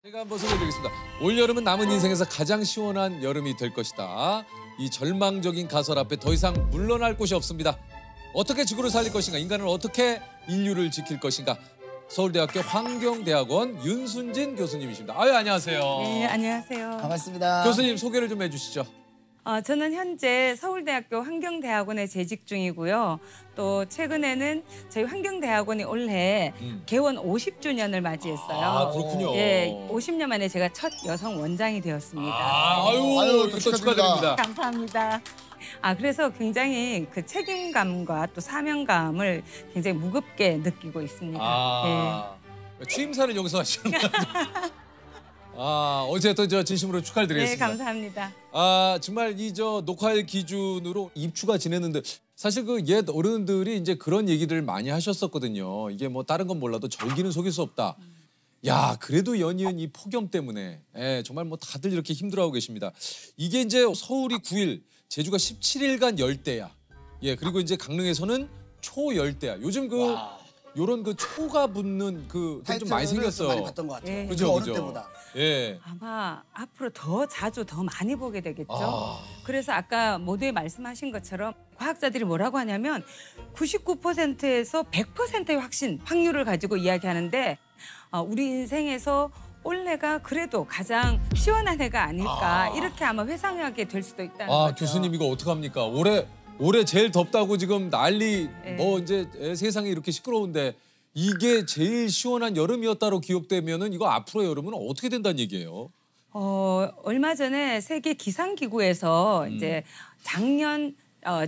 제가 한번 소개해드리겠습니다. 올여름은 남은 인생에서 가장 시원한 여름이 될 것이다. 이 절망적인 가설 앞에 더 이상 물러날 곳이 없습니다. 어떻게 지구를 살릴 것인가, 인간은 어떻게 인류를 지킬 것인가. 서울대학교 환경대학원 윤순진 교수님이십니다. 아유, 안녕하세요. 네, 안녕하세요. 반갑습니다. 교수님 소개를 좀 해주시죠. 저는 현재 서울대학교 환경대학원에 재직 중이고요. 또 최근에는 저희 환경대학원이 올해 개원 50주년을 맞이했어요. 아, 그렇군요. 예, 50년 만에 제가 첫 여성 원장이 되었습니다. 아유, 또 축하드립니다. 감사합니다. 그래서 굉장히 그 책임감과 또 사명감을 굉장히 무겁게 느끼고 있습니다. 취임사를 여기서 하시는 거죠? 어쨌든 저 진심으로 축하를 드리겠습니다. 네, 감사합니다. 정말 이 녹화일 기준으로 입추가 지냈는데 사실 그 옛 어른들이 이제 그런 얘기들 많이 하셨었거든요. 이게 뭐 다른 건 몰라도 절기는 속일 수 없다. 야, 그래도 연이은 이 폭염 때문에 정말 뭐 다들 이렇게 힘들어하고 계십니다. 이게 이제 서울이 9일, 제주가 17일간 열대야. 예, 그리고 이제 강릉에서는 초열대야. 요즘 요런 초가 붙는 좀 많이 생겼어요. 많이 봤던 것 같아요. 예. 그죠, 어느 그죠. 때보다. 예. 아마 앞으로 더 자주 더 많이 보게 되겠죠. 그래서 아까 모두에 말씀하신 것처럼 과학자들이 뭐라고 하냐면 99%에서 100%의 확률을 가지고 이야기하는데 우리 인생에서 올해가 그래도 가장 시원한 해가 아닐까 이렇게 아마 회상하게 될 수도 있다는 거죠. 교수님 이거 어떡합니까? 올해 제일 덥다고 지금 난리 뭐 이제 세상이 이렇게 시끄러운데 이게 제일 시원한 여름이었다로 기억되면은 이거 앞으로의 여름은 어떻게 된다는 얘기예요? 얼마 전에 세계 기상기구에서 이제 작년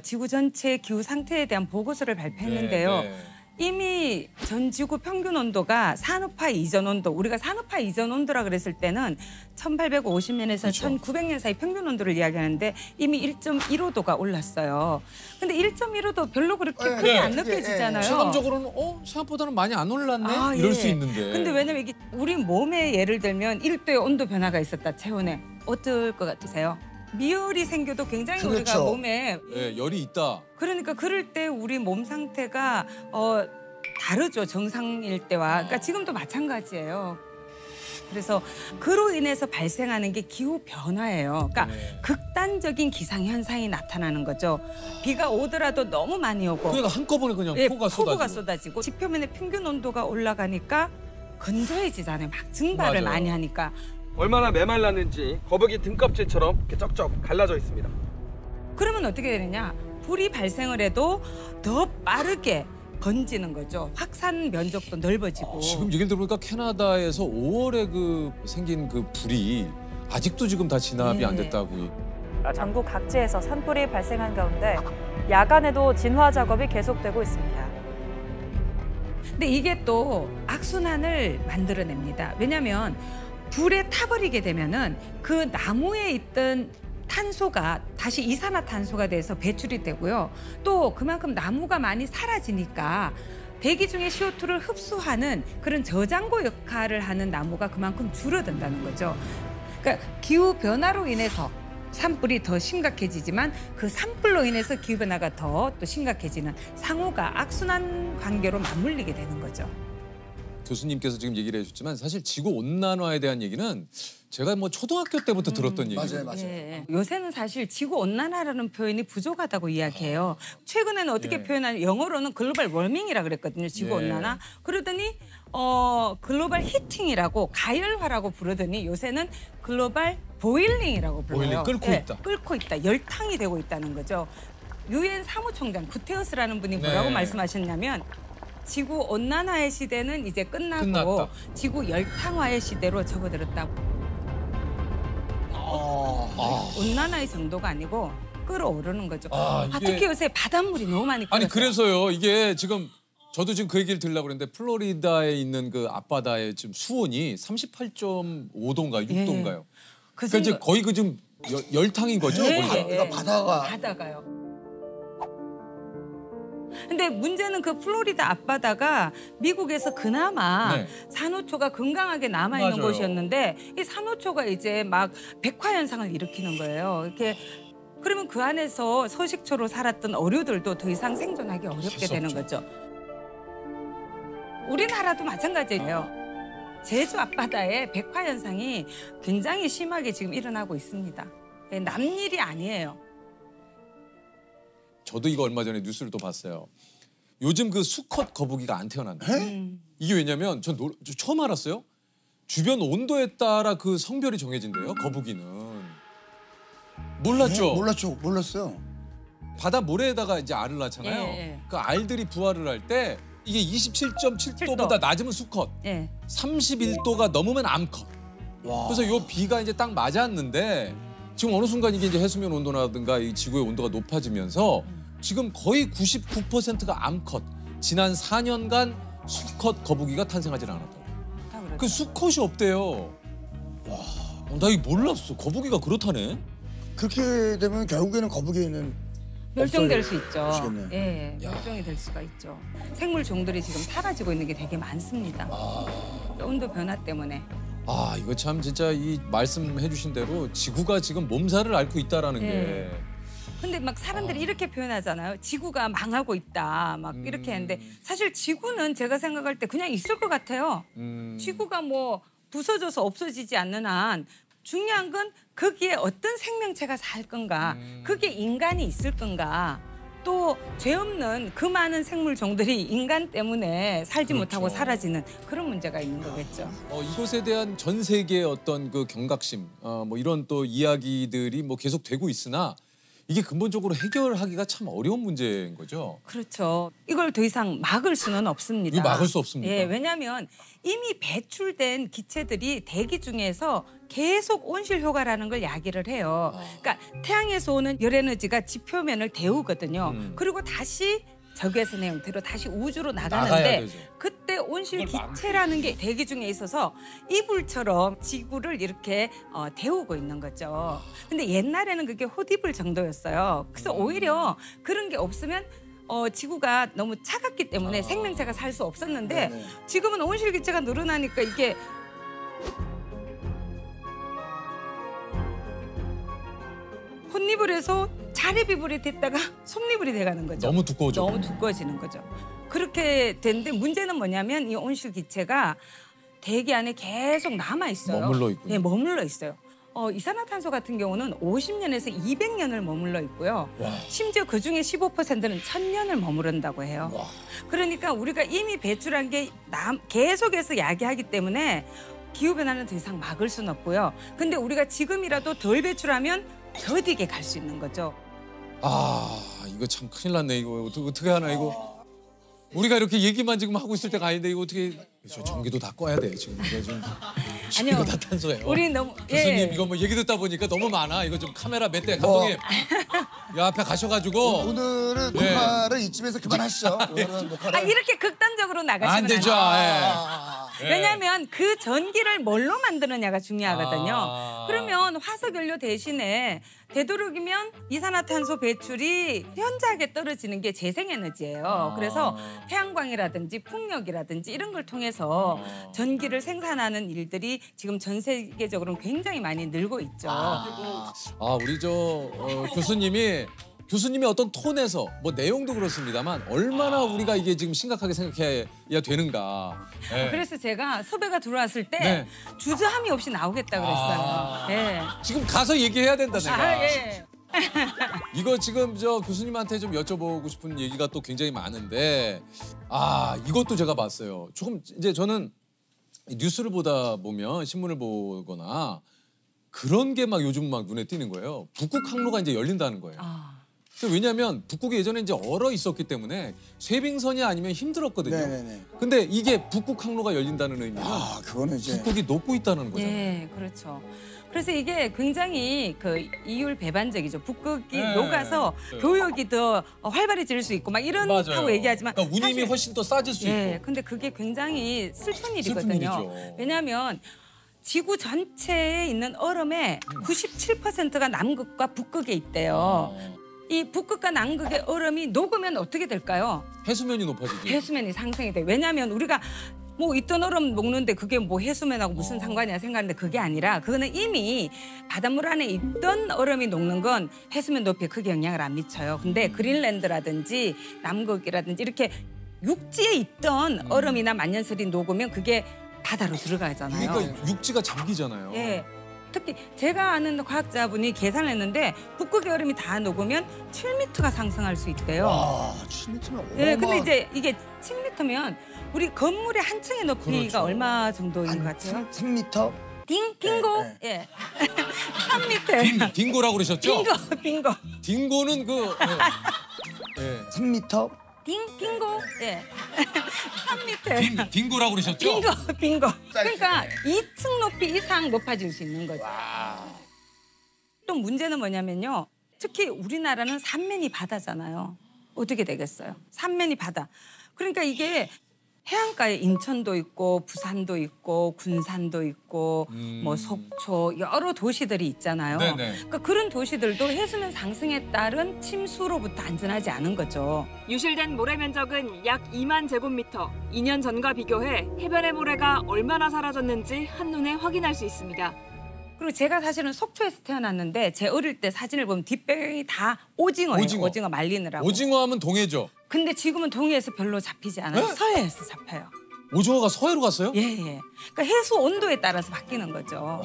지구 전체 기후 상태에 대한 보고서를 발표했는데요. 이미 전 지구 평균 온도가 산업화 이전 온도, 우리가 산업화 이전 온도라 그랬을 때는 1850년에서 그렇죠. 1900년 사이 평균 온도를 이야기하는데 이미 1.15도가 올랐어요. 근데 1.15도 별로 그렇게 크게 안 느껴지잖아요. 체감적으로는 생각보다는 많이 안 올랐네? 이럴 수 있는데. 근데 왜냐면 이게 우리 몸에 예를 들면 1도의 온도 변화가 있었다, 체온에. 어떨 것 같으세요? 미열이 생겨도 굉장히 그렇죠. 우리가 몸에 열이 있다. 그러니까 그럴 때 우리 몸 상태가 다르죠, 정상일 때와. 그러니까 지금도 마찬가지예요. 그래서 그로 인해서 발생하는 게 기후 변화예요. 그러니까 극단적인 기상 현상이 나타나는 거죠. 비가 오더라도 너무 많이 오고. 그러니까 한꺼번에 그냥 폭우가 쏟아지고. 지표면의 평균 온도가 올라가니까 건조해지잖아요. 막 증발을 맞아요. 많이 하니까. 얼마나 메말랐는지 거북이 등껍질처럼 이렇게 쩍쩍 갈라져 있습니다. 그러면 어떻게 되느냐? 불이 발생을 해도 더 빠르게 번지는 거죠. 확산 면적도 넓어지고. 지금 얘기를 들어보니까 캐나다에서 5월에 생긴 불이 아직도 지금 다 진압이 안 됐다고. 전국 각지에서 산불이 발생한 가운데 야간에도 진화 작업이 계속되고 있습니다. 근데 이게 또 악순환을 만들어냅니다. 왜냐하면 불에 타버리게 되면은 그 나무에 있던 탄소가 다시 이산화탄소가 돼서 배출이 되고요. 또 그만큼 나무가 많이 사라지니까 대기 중에 CO2를 흡수하는 그런 저장고 역할을 하는 나무가 그만큼 줄어든다는 거죠. 그러니까 기후 변화로 인해서 산불이 더 심각해지지만 그 산불로 인해서 기후 변화가 더 또 심각해지는 상호가 악순환 관계로 맞물리게 되는 거죠. 교수님께서 지금 얘기를 해주셨지만 사실 지구 온난화에 대한 얘기는 제가 뭐 초등학교 때부터 들었던 얘기예요. 맞아요. 예. 요새는 사실 지구 온난화라는 표현이 부족하다고 이야기해요. 최근에는 어떻게 표현하냐, 영어로는 글로벌 워밍이라 그랬거든요. 지구 온난화. 그러더니 글로벌 히팅이라고 가열화라고 부르더니 요새는 글로벌 보일링이라고 불러요. 보일링, 끓고 있다. 끓고 있다. 열탕이 되고 있다는 거죠. 유엔 사무총장 구테우스라는 분이 뭐라고 말씀하셨냐면 지구 온난화의 시대는 이제 끝났다. 지구 열탕화의 시대로 접어들었다고. 온난화의 정도가 아니고 끓어오르는 거죠. 특히 요새 바닷물이 너무 많이 끓어서. 아니 그래서요. 이게 지금 저도 지금 그 얘기를 들으려고 그랬는데 플로리다에 있는 그 앞바다의 지금 수온이 38.5도인가 6도인가요? 그러니까 이제 거의 지금 열탕인 거죠? 바다가요. 근데 문제는 그 플로리다 앞바다가 미국에서 그나마 산호초가 건강하게 남아있는 곳이었는데 이 산호초가 이제 막 백화 현상을 일으키는 거예요. 이렇게 그러면 그 안에서 서식초로 살았던 어류들도 더 이상 생존하기 어렵게 되는 거죠. 우리나라도 마찬가지예요. 제주 앞바다에 백화 현상이 굉장히 심하게 지금 일어나고 있습니다. 남일이 아니에요. 저도 이거 얼마 전에 뉴스를 또 봤어요. 요즘 그 수컷 거북이가 안 태어난다. 이게 왜냐면 저 처음 알았어요. 주변 온도에 따라 그 성별이 정해진대요. 거북이는. 몰랐죠? 몰랐어요. 바다 모래에다가 이제 알을 낳잖아요. 예. 그 알들이 부화를 할 때 이게 27.7도보다 낮으면 수컷, 예. 31도가 넘으면 암컷. 그래서 요 비가 이제 딱 맞았는데 지금 어느 순간 이게 이제 해수면 온도라든가 이 지구의 온도가 높아지면서 지금 거의 99%가 암컷. 지난 4년간 수컷 거북이가 탄생하지 않았다고. 그 수컷이 없대요. 와, 나 이거 몰랐어. 거북이가 그렇다네. 그렇게 되면 결국에는 거북이는 멸종될 수 있죠. 없어지겠네요. 예, 멸종이 될 수가 있죠. 생물 종들이 지금 사라지고 있는 게 되게 많습니다. 온도 변화 때문에. 아, 이거 참 진짜 이 말씀해 주신 대로 지구가 지금 몸살을 앓고 있다라는 게. 근데 막 사람들이 이렇게 표현하잖아요. 지구가 망하고 있다. 막 이렇게 하는데 사실 지구는 제가 생각할 때 그냥 있을 것 같아요. 지구가 뭐 부서져서 없어지지 않는 한 중요한 건 거기에 어떤 생명체가 살 건가. 그게 인간이 있을 건가. 또 죄 없는 그 많은 생물 종들이 인간 때문에 살지 그렇죠. 못하고 사라지는 그런 문제가 있는 거겠죠. 이것에 대한 전 세계의 어떤 그 경각심, 뭐 이런 또 이야기들이 뭐 계속 되고 있으나 이게 근본적으로 해결하기가 참 어려운 문제인 거죠. 그렇죠. 이걸 더 이상 막을 수는 없습니다. 이거 막을 수 없습니다. 예, 왜냐하면 이미 배출된 기체들이 대기 중에서 계속 온실 효과라는 걸 야기를 해요. 그러니까 태양에서 오는 열 에너지가 지표면을 데우거든요. 그리고 다시 적외선의 형태로 다시 우주로 나가는데 그때 온실 기체라는 게 대기 중에 있어서 이불처럼 지구를 이렇게 데우고 있는 거죠. 근데 옛날에는 그게 헛이불 정도였어요. 그래서 오히려 그런 게 없으면 지구가 너무 차갑기 때문에 생명체가 살 수 없었는데 지금은 온실 기체가 늘어나니까 이게 헛이불에서 자립이불이 됐다가 솜이불이 돼가는 거죠. 너무 두꺼워져. 너무 두꺼워지는 거죠. 그렇게 되는데 문제는 뭐냐면 이 온실 기체가 대기 안에 계속 남아 있어요. 머물러 있군요. 네, 머물러 있어요. 이산화탄소 같은 경우는 50년에서 200년을 머물러 있고요. 심지어 그중에 15%는 1000년을 머무른다고 해요. 그러니까 우리가 이미 배출한 게 계속해서 야기하기 때문에 기후변화는 더 이상 막을 수는 없고요. 근데 우리가 지금이라도 덜 배출하면 더디게 갈 수 있는 거죠. 아, 이거 참 큰일 났네. 이거 어떻게 하나 이거. 우리가 이렇게 얘기만 지금 하고 있을 때가 아닌데 이거 어떻게 저 전기도 다 꺼야 돼 지금 이거 좀 아니요. 이거 다 탄소예요. 우리 너무 교수님 이거 뭐 얘기 듣다 보니까 너무 많아. 이거 좀 카메라 몇 대 감독님 이 앞에 가셔가지고 오늘은 녹화를 이쯤에서 그만하시죠. 오늘은 녹화를 이렇게 극단적으로 나가시면 안 되죠. 예. 왜냐하면 그 전기를 뭘로 만드느냐가 중요하거든요. 그러면 화석연료 대신에 되도록이면 이산화탄소 배출이 현저하게 떨어지는 게 재생에너지예요. 그래서 태양광이라든지 풍력이라든지 이런 걸 통해서 전기를 생산하는 일들이 지금 전 세계적으로 굉장히 많이 늘고 있죠. 우리 교수님이 어떤 톤에서 뭐 내용도 그렇습니다만 얼마나 우리가 이게 지금 심각하게 생각해야 되는가. 예. 그래서 제가 섭외가 들어왔을 때 네. 주저함이 없이 나오겠다 그랬어요. 예. 지금 가서 얘기해야 된다 내가. 예. 이거 지금 저 교수님한테 좀 여쭤보고 싶은 얘기가 또 굉장히 많은데 이것도 제가 봤어요. 조금 이제 저는 뉴스를 보다 보면 신문을 보거나 그런 게 막 요즘 막 눈에 띄는 거예요. 북극 항로가 이제 열린다는 거예요. 왜냐하면 북극이 예전에 이제 얼어 있었기 때문에 쇄빙선이 아니면 힘들었거든요. 네네네. 근데 이게 북극 항로가 열린다는 의미는 그거는 이제 북극이 녹고 있다는 거잖아요. 예, 그렇죠. 그래서 이게 굉장히 그 이율 배반적이죠. 북극이 네. 녹아서 교역이 더 활발해질 수 있고 막 이런다고 얘기하지만 그러니까 운임이 사실, 훨씬 더 싸질 수 있고. 근데 그게 굉장히 슬픈 일이거든요. 슬픈 일이죠. 왜냐하면 지구 전체에 있는 얼음의 97%가 남극과 북극에 있대요. 이 북극과 남극의 얼음이 녹으면 어떻게 될까요? 해수면이 높아지죠. 해수면이 상승이 돼요. 왜냐하면 우리가 뭐 있던 얼음 녹는데 그게 뭐 해수면하고 무슨 상관이야 생각하는데 그게 아니라 그거는 이미 바닷물 안에 있던 얼음이 녹는 건 해수면 높이에 크게 영향을 안 미쳐요. 근데 그린랜드라든지 남극이라든지 이렇게 육지에 있던 얼음이나 만년설이 녹으면 그게 바다로 들어가잖아요. 그러니까 육지가 잠기잖아요. 예. 특히 제가 아는 과학자분이 계산을 했는데 북극의 얼음이 다 녹으면 7m가 상승할 수 있대요. 와, 7m면 예, 근데 이제 이게 7m면 우리 건물의 한 층의 높이가 그렇죠. 얼마 정도인 것 같아요? 3m? 딩고? 네, 예. 3m. 딩고라고 그러셨죠? 빙고. 딩고는 그 예. 3m? 딩고? 예. 3m. 딩고라고 그러셨죠? 빙고. 그러니까 2층 높이 이상 높아질 수 있는 거죠. 또 문제는 뭐냐면요. 특히 우리나라는 삼면이 바다잖아요. 어떻게 되겠어요? 삼면이 바다. 그러니까 이게 해안가에 인천도 있고 부산도 있고 군산도 있고 뭐 속초 여러 도시들이 있잖아요. 네네. 그러니까 그런 도시들도 해수면 상승에 따른 침수로부터 안전하지 않은 거죠. 유실된 모래 면적은 약 2만 제곱미터. 2년 전과 비교해 해변의 모래가 얼마나 사라졌는지 한눈에 확인할 수 있습니다. 그리고 제가 사실은 속초에서 태어났는데 제 어릴 때 사진을 보면 뒷배경이 다 오징어예요. 오징어 말리느라고. 오징어 하면 동해죠. 근데 지금은 동해에서 별로 잡히지 않아요. 네? 서해에서 잡혀요. 오징어가 서해로 갔어요? 예. 그러니까 해수 온도에 따라서 바뀌는 거죠.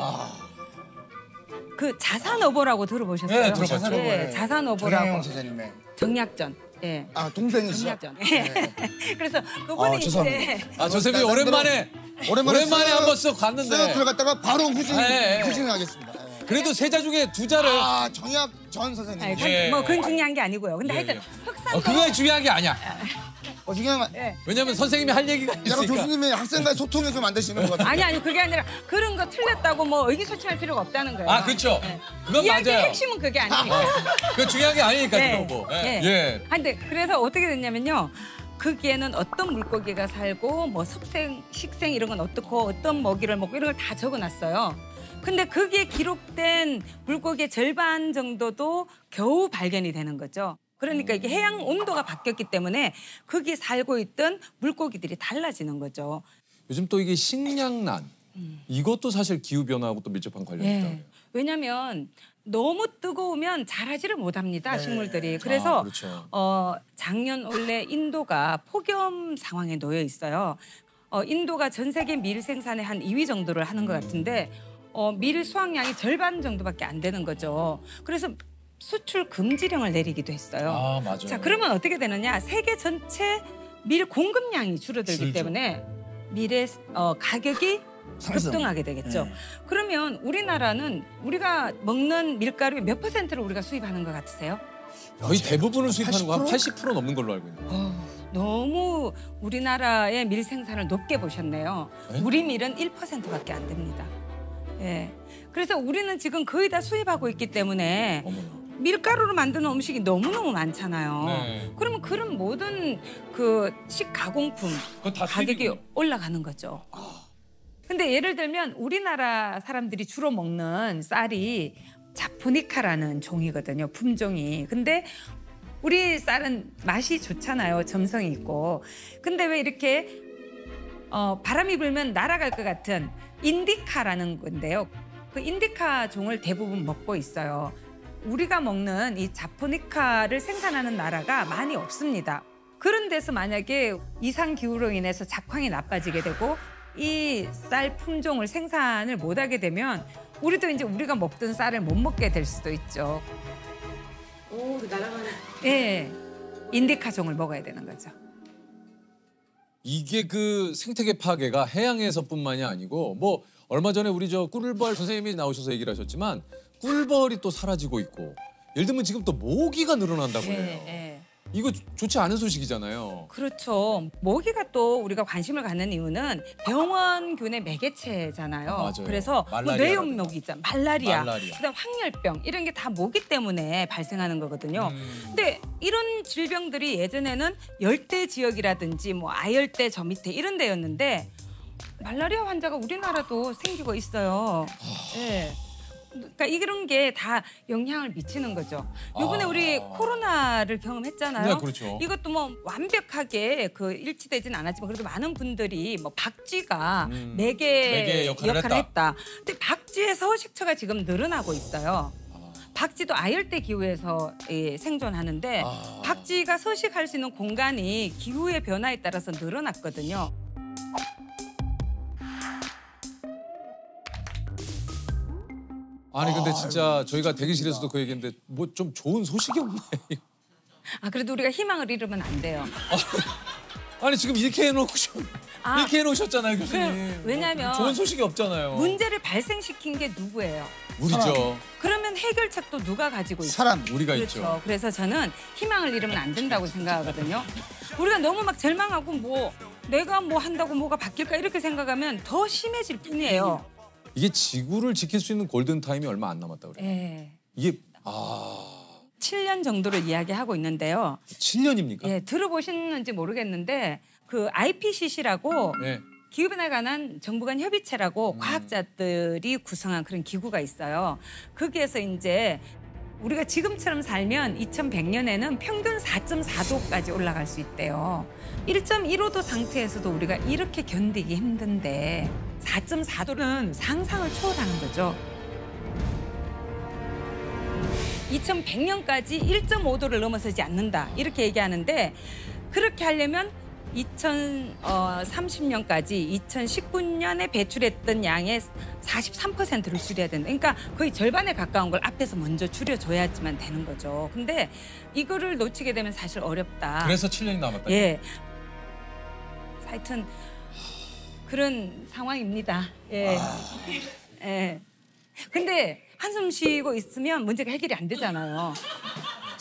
그 자산어보라고 들어보셨어요? 네, 들어봤죠. 예, 자산어보라고. 정양용 선생님의. 정약전. 예. 아, 동생이시죠? 정약전. 예. 그래서 그분이 이제 죄송합니다. 저 쌤이 오랜만에 한번 쓱 갔는데. 쓱 들어갔다가 바로 예. 후진하겠습니다. 예. 그래도 세자 중에 두 자를. 아, 정약전 선생님. 아니, 예. 뭐 그건 중요한 게 아니고요. 근데 하여튼 흑산도 그건 중요한 게 아니야. 중요한 건 예. 왜냐면 선생님이 할 얘기가 약간 있으니까. 교수님이 학생과의 소통이 좀 안 되시는 것 같아요. 아니 그게 아니라 그런 거 틀렸다고 뭐 의기소침할 필요가 없다는 거예요. 그렇죠. 예. 그건 이야기의 맞아요. 핵심은 그게 아니니까. 그 중요한 게 아니니까 예. 그거 뭐. 예. 근데 그래서 어떻게 됐냐면요. 거기에는 어떤 물고기가 살고 뭐 섭생, 식생 이런 건 어떻고 어떤 먹이를 먹고 이런 걸 다 적어놨어요. 근데 거기에 기록된 물고기의 절반 정도도 겨우 발견이 되는 거죠. 그러니까 이게 해양 온도가 바뀌었기 때문에 거기에 살고 있던 물고기들이 달라지는 거죠. 요즘 또 이게 식량난 이것도 사실 기후 변화하고 또 밀접한 관련이 있다. 왜냐하면 너무 뜨거우면 자라지를 못합니다. 식물들이. 그래서 그렇죠. 작년 원래 인도가 폭염 상황에 놓여 있어요. 인도가 전 세계 밀 생산의 한 2위 정도를 하는 것 같은데 밀 수확량이 절반 정도밖에 안 되는 거죠. 그래서 수출 금지령을 내리기도 했어요. 맞아요. 자, 그러면 어떻게 되느냐? 세계 전체 밀 공급량이 줄어들기 줄죠. 때문에 밀의 가격이 급등하게 되겠죠. 그러면 우리나라는 우리가 먹는 밀가루의 몇 %를 우리가 수입하는 것 같으세요? 거의 대부분을 수입하는 거 한 80% 넘는 걸로 알고 있는데. 너무 우리나라의 밀 생산을 높게 보셨네요. 네? 우리 밀은 1%밖에 안 됩니다. 예. 그래서 우리는 지금 거의 다 수입하고 있기 때문에 어머나. 밀가루로 만드는 음식이 너무너무 많잖아요. 네. 그러면 그런 모든 그 식가공품 그거 다 가격이 수입이군요. 올라가는 거죠. 근데 예를 들면 우리나라 사람들이 주로 먹는 쌀이 자포니카라는 종이거든요. 품종이. 근데 우리 쌀은 맛이 좋잖아요. 점성이 있고. 근데 왜 이렇게 바람이 불면 날아갈 것 같은 인디카라는 건데요. 그 인디카 종을 대부분 먹고 있어요. 우리가 먹는 이 자포니카를 생산하는 나라가 많이 없습니다. 그런 데서 만약에 이상 기후로 인해서 작황이 나빠지게 되고 이 쌀 품종을 생산을 못하게 되면 우리도 이제 우리가 먹던 쌀을 못 먹게 될 수도 있죠. 오, 날아가는. 예, 인디카 종을 먹어야 되는 거죠. 이게 그 생태계 파괴가 해양에서뿐만이 아니고 뭐 얼마 전에 우리 저 꿀벌 선생님이 나오셔서 얘기를 하셨지만 꿀벌이 또 사라지고 있고 예를 들면 지금 또 모기가 늘어난다고 해요. 예. 이거 좋지 않은 소식이잖아요. 그렇죠. 모기가 또 우리가 관심을 갖는 이유는 병원균의 매개체잖아요. 맞아요. 그래서 뭐 말라리아라든가. 뇌염모기 있잖아요. 말라리아. 말라리아. 그다음 황열병 이런 게 다 모기 때문에 발생하는 거거든요. 근데 이런 질병들이 예전에는 열대 지역이라든지 뭐 아열대 저 밑에 이런 데였는데 말라리아 환자가 우리나라도 생기고 있어요. 네. 그러니까 이런 게 다 영향을 미치는 거죠. 이번에 우리 코로나를 경험했잖아요. 네, 그렇죠. 이것도 뭐 완벽하게 그 일치되진 않았지만 그래도 많은 분들이 뭐 박쥐가 매개 역할을 했다. 근데 박쥐의 서식처가 지금 늘어나고 있어요. 박쥐도 아열대 기후에서 생존하는데 박쥐가 서식할 수 있는 공간이 기후의 변화에 따라서 늘어났거든요. 아니 근데 진짜 저희가 대기실에서도 그 얘기했는데 뭐 좀 좋은 소식이 없네. 아 그래도 우리가 희망을 잃으면 안 돼요. 아니 지금 이렇게 이렇게 해놓으셨잖아요 교수님. 왜냐면 좋은 소식이 없잖아요. 문제를 발생시킨 게 누구예요? 우리죠. 그러면 해결책도 누가 가지고 있어요? 사람. 우리가 그렇죠. 있죠. 그래서 저는 희망을 잃으면 안 된다고 생각하거든요. 우리가 너무 막 절망하고 뭐 내가 뭐 한다고 뭐가 바뀔까 이렇게 생각하면 더 심해질 뿐이에요. 이게 지구를 지킬 수 있는 골든 타임이 얼마 안 남았다 그래요. 예. 이게 7년 정도를 이야기하고 있는데요. 7년입니까? 예, 들어보셨는지 모르겠는데 그 IPCC라고 네. 기후변화에 관한 정부 간 협의체라고 과학자들이 구성한 그런 기구가 있어요. 거기에서 이제 우리가 지금처럼 살면 2100년에는 평균 4.4도까지 올라갈 수 있대요. 1.15도 상태에서도 우리가 이렇게 견디기 힘든데 4.4도는 상상을 초월하는 거죠. 2100년까지 1.5도를 넘어서지 않는다 이렇게 얘기하는데 그렇게 하려면 2030년까지 2019년에 배출했던 양의 43%를 줄여야 된다. 그러니까 거의 절반에 가까운 걸 앞에서 먼저 줄여줘야지만 되는 거죠. 근데 이거를 놓치게 되면 사실 어렵다. 그래서 7년이 남았다. 예. 하여튼 그런 상황입니다. 예. 예. 근데 한숨 쉬고 있으면 문제가 해결이 안 되잖아요.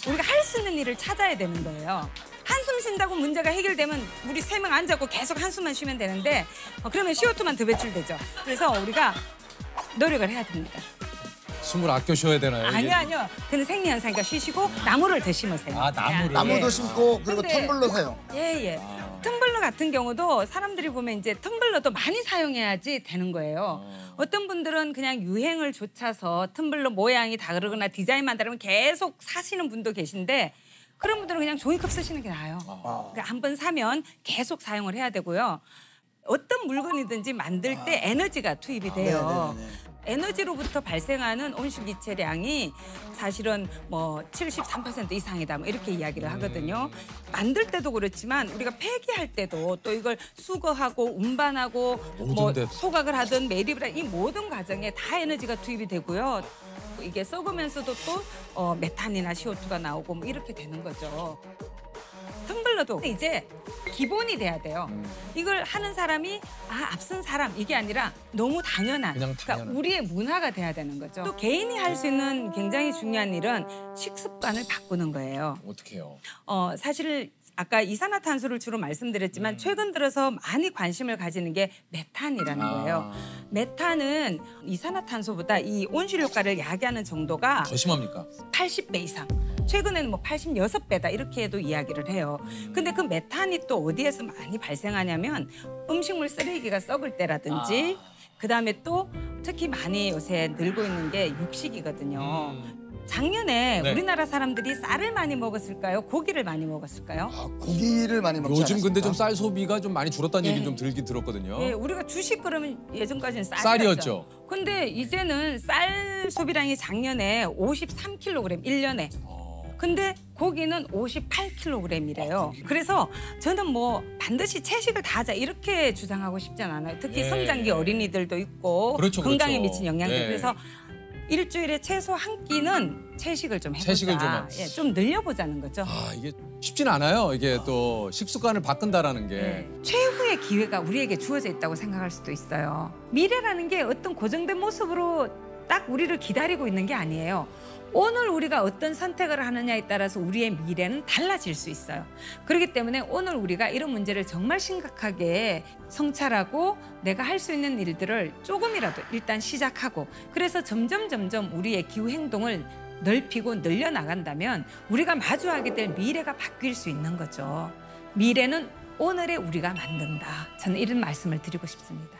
우리가 할 수 있는 일을 찾아야 되는 거예요. 한숨 쉰다고 문제가 해결되면 우리 3명 앉아고 계속 한숨만 쉬면 되는데 그러면 CO2만 더 배출되죠. 그래서 우리가 노력을 해야 됩니다. 숨을 아껴 쉬어야 되나요? 이게? 아니요. 그는 생리현상이니까 쉬시고 나무를 더 심으세요. 아, 나무를. 나무도 예. 심고 그리고 근데- 텀블러 사용. 예. 텀블러 같은 경우도 사람들이 보면 이제 텀블러도 많이 사용해야지 되는 거예요. 어떤 분들은 그냥 유행을 좇아서 텀블러 모양이 다르거나 디자인만 다르면 계속 사시는 분도 계신데 그런 분들은 그냥 종이컵 쓰시는 게 나아요. 그러니까 한번 사면 계속 사용을 해야 되고요. 어떤 물건이든지 만들 때 에너지가 투입이 돼요. 에너지로부터 발생하는 온실기체량이 사실은 뭐 73% 이상이다 뭐 이렇게 이야기를 하거든요. 만들 때도 그렇지만 우리가 폐기할 때도 또 이걸 수거하고 운반하고 뭐 모든 데. 소각을 하든 매립을 하든 이 모든 과정에 다 에너지가 투입이 되고요. 이게 썩으면서도 또 메탄이나 CO2가 나오고 뭐 이렇게 되는 거죠. 텀블러도 이제 기본이 돼야 돼요. 이걸 하는 사람이 앞선 사람 이게 아니라 너무 당연한. 그냥 그러니까 당연한. 우리의 문화가 돼야 되는 거죠. 또 개인이 할 수 있는 굉장히 중요한 일은 식습관을 바꾸는 거예요. 어떻게 해요? 사실 아까 이산화탄소를 주로 말씀드렸지만 최근 들어서 많이 관심을 가지는 게 메탄이라는 거예요. 메탄은 이산화탄소보다 이 온실효과를 야기하는 정도가 더 심합니까? 80배 이상. 최근에는 뭐 86배다 이렇게 해도 이야기를 해요. 근데 그 메탄이 또 어디에서 많이 발생하냐면 음식물 쓰레기가 썩을 때라든지 그다음에 또 특히 많이 요새 늘고 있는 게 육식이거든요. 작년에 네. 우리나라 사람들이 쌀을 많이 먹었을까요? 고기를 많이 먹었을까요? 고기를 많이 먹지 요즘 근데 좀 않았습니까? 쌀 소비가 좀 많이 줄었다는 예. 얘기 좀 들긴 들었거든요. 예, 우리가 주식 그러면 예전까지는 쌀이었죠. 근데 이제는 쌀 소비량이 작년에 53kg 1년에. 근데 고기는 58kg이래요. 그래서 저는 뭐 반드시 채식을 다 하자 이렇게 주장하고 싶진 않아요. 특히 예. 성장기 어린이들도 있고 그렇죠, 건강에 그렇죠. 미친 영향들. 예. 그래서 일주일에 최소 한 끼는 채식을 좀 해보자. 채식을 좀 예, 좀 늘려보자는 거죠. 이게 쉽진 않아요. 이게 또 식습관을 바꾼다라는 게. 네. 최후의 기회가 우리에게 주어져 있다고 생각할 수도 있어요. 미래라는 게 어떤 고정된 모습으로 딱 우리를 기다리고 있는 게 아니에요. 오늘 우리가 어떤 선택을 하느냐에 따라서 우리의 미래는 달라질 수 있어요. 그렇기 때문에 오늘 우리가 이런 문제를 정말 심각하게 성찰하고 내가 할 수 있는 일들을 조금이라도 일단 시작하고 그래서 점점 우리의 기후 행동을 넓히고 늘려나간다면 우리가 마주하게 될 미래가 바뀔 수 있는 거죠. 미래는 오늘의 우리가 만든다. 저는 이런 말씀을 드리고 싶습니다.